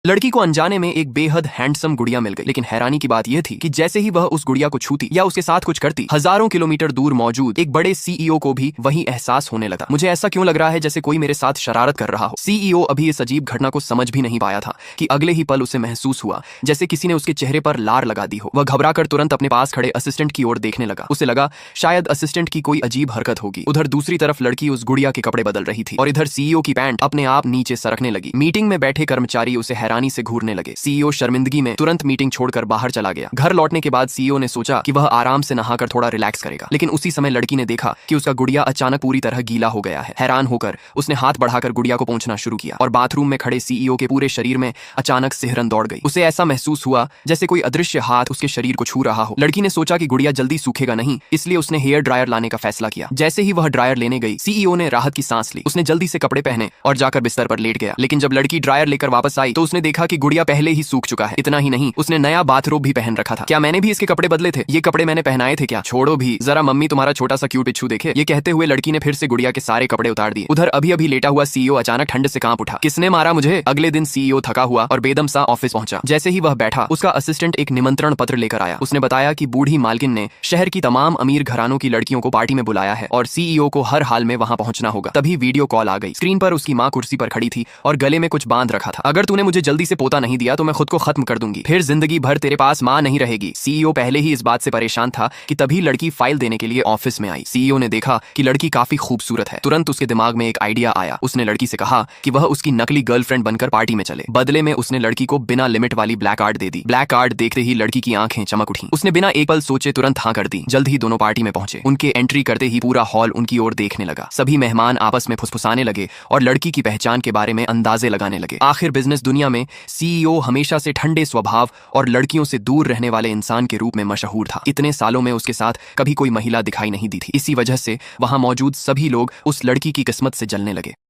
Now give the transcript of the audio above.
लड़की को अनजाने में एक बेहद हैंडसम गुड़िया मिल गई, लेकिन हैरानी की बात यह थी कि जैसे ही वह उस गुड़िया को छूती या उसके साथ कुछ करती, हजारों किलोमीटर दूर मौजूद एक बड़े सीईओ को भी वही एहसास होने लगा। मुझे ऐसा क्यों लग रहा है जैसे कोई मेरे साथ शरारत कर रहा हो। सीईओ अभी इस अजीब घटना को समझ भी नहीं पाया था कि अगले ही पल उसे महसूस हुआ जैसे किसी ने उसके चेहरे पर लार लगा दी हो। वह घबराकर तुरंत अपने पास खड़े असिस्टेंट की ओर देखने लगा। उसे लगा शायद असिस्टेंट की कोई अजीब हरकत होगी। उधर दूसरी तरफ लड़की उस गुड़िया के कपड़े बदल रही थी और इधर सीईओ की पैंट अपने आप नीचे सरकने लगी। मीटिंग में बैठे कर्मचारी उसे हैरानी से घूरने लगे। सीईओ शर्मिंदगी में तुरंत मीटिंग छोड़कर बाहर चला गया। घर लौटने के बाद सीईओ ने सोचा कि वह आराम से नहाकर थोड़ा रिलैक्स करेगा, लेकिन उसी समय लड़की ने देखा कि उसका गुड़िया अचानक पूरी तरह गीला हो गया है। हैरान होकर उसने हाथ बढ़ाकर गुड़िया को पोंछना शुरू किया और बाथरूम में खड़े सीईओ के पूरे शरीर में अचानक सिहरन दौड़ गई। उसे ऐसा महसूस हुआ जैसे कोई अदृश्य हाथ उसके शरीर को छू रहा हो। लड़की ने सोचा कि गुड़िया जल्दी सूखेगा नहीं, इसलिए उसने हेयर ड्रायर लाने का फैसला किया। जैसे ही वह ड्रायर लेने गई, सीईओ ने राहत की सांस ली। उसने जल्दी से कपड़े पहने और जाकर बिस्तर पर लेट गया। लेकिन जब लड़की ड्रायर लेकर वापस आई तो उसने देखा कि गुड़िया पहले ही सूख चुका है। इतना ही नहीं, उसने नया बाथरोब भी पहन रखा था। क्या मैंने भी इसके कपड़े बदले थे? ये कपड़े मैंने पहनाए थे क्या? छोड़ो भी, जरा मम्मी तुम्हारा छोटा सा क्यूट इच्छू देखे। ये कहते हुए लड़की ने फिर से गुड़िया के सारे कपड़े उतार दिए। उधर अभी अभी लेटा हुआ सीईओ अचानक ठंड से कांप उठा। किसने मारा मुझे? अगले दिन सीईओ थका हुआ और बेदम सा ऑफिस पहुंचा। जैसे ही वह बैठा, उसका असिस्टेंट एक निमंत्रण पत्र लेकर आया। उसने बताया कि बूढ़ी मालकिन ने शहर की तमाम अमीर घरानों की लड़कियों को पार्टी में बुलाया है और सीईओ को हर हाल में वहां पहुंचना होगा। तभी वीडियो कॉल आ गई। स्क्रीन पर उसकी माँ कुर्सी पर खड़ी थी और गले में कुछ बांध रखा था। अगर तूने मुझे जल्दी से पोता नहीं दिया तो मैं खुद को खत्म कर दूंगी, फिर जिंदगी भर तेरे पास माँ नहीं रहेगी। सीईओ पहले ही इस बात से परेशान था कि तभी लड़की फाइल देने के लिए ऑफिस में आई। सीईओ ने देखा कि लड़की काफी खूबसूरत है। तुरंत उसके दिमाग में एक आइडिया आया। उसने लड़की से कहा कि वह उसकी नकली गर्लफ्रेंड बनकर पार्टी में चले। बदले में उसने लड़की को बिना लिमिट वाली ब्लैक कार्ड दे दी। ब्लैक कार्ड देखते ही लड़की की आंखें चमक उठी। उसने बिना एक पल सोचे तुरंत हाँ कर दी। जल्द ही दोनों पार्टी में पहुंचे। उनके एंट्री करते ही पूरा हॉल उनकी ओर देखने लगा। सभी मेहमान आपस में फुसफुसाने लगे और लड़की की पहचान के बारे में अंदाजे लगाने लगे। आखिर बिजनेस दुनिया में सीईओ हमेशा से ठंडे स्वभाव और लड़कियों से दूर रहने वाले इंसान के रूप में मशहूर था। इतने सालों में उसके साथ कभी कोई महिला दिखाई नहीं दी थी। इसी वजह से वहां मौजूद सभी लोग उस लड़की की किस्मत से जलने लगे।